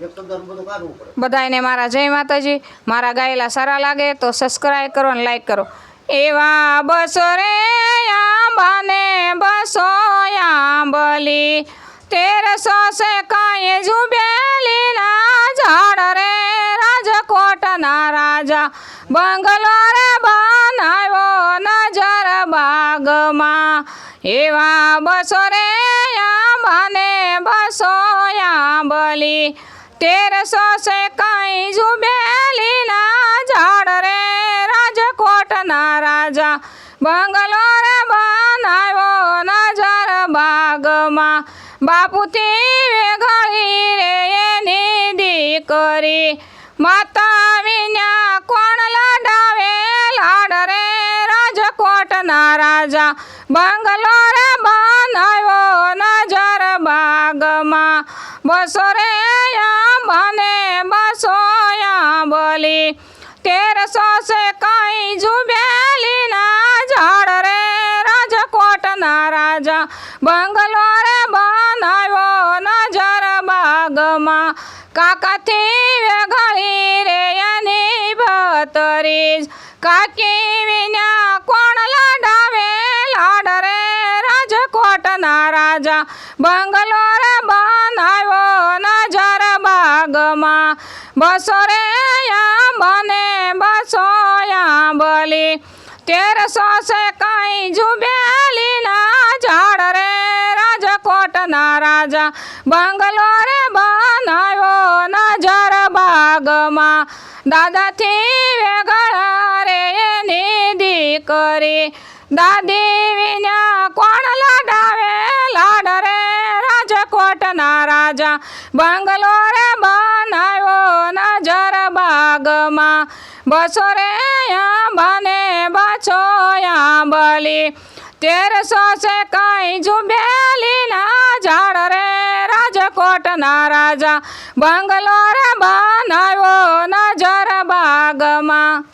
બધાને મારા જય માતાજી। મારા ગાયેલા સારા લાગે તો સબસ્ક્રાઈબ કરો અને લાઈક કરો। એવા બસો રે આંબાને બસો આંબલી, 1300 છે કાંઈ જુબેલીના ઝાડ રે, રાજકોટના રાજા બંગલો રે બનાવ્યો નજર બાગમાં। એવા બસો રે આંબાને બસો આંબલી, 1300 છે કાંઈ જુબેલીના ઝાડ રે, રાજકોટના રાજા બંગલો રે બનાવ્યો નજર બાગમાં। બાપુથી વેઘળી રે એની દીકરી, માતા વિના કોણ લડાવે લાડ રે, રાજકોટના રાજા બંગલો રે બનાવ્યો નજર બાગમાં। બસો રે આંબાને બસો આંબલી, 1300 છે કાંઈ જુબેલીના ઝાડ રે, રાજકોટના રાજા બંગલો રે બનાવ્યો નજર બાગમાં। કાકાથી વેઘળી રે એની ભતરીજ, કાકી વિના કોણ લડાવે લાડ રે, રાજકોટના રાજા બંગલો રે બનાવ્યો નજર બાગમાં। બસો રે આંબાને બસો આંબલી, 1300 છે કાંઈ જુબેલીના ઝાડ રે, રાજકોટના રાજા બંગલો રે બનાવ્યો નજર બાગમાં। દાદાથી વેઘળા રે એની દીકરી, દાદી વિના કોણ લડાવે લાડ રે, રાજકોટના રાજા બંગલો રે બનાવ્યો નજર બાગમાં। બસો રે આંબાને બસો આંબલી, 1300 છે કાંઈ જુબેલીના ઝાડ રે, રાજકોટના રાજા બંગલો રે બનાવ્યો નજર બાગમાં।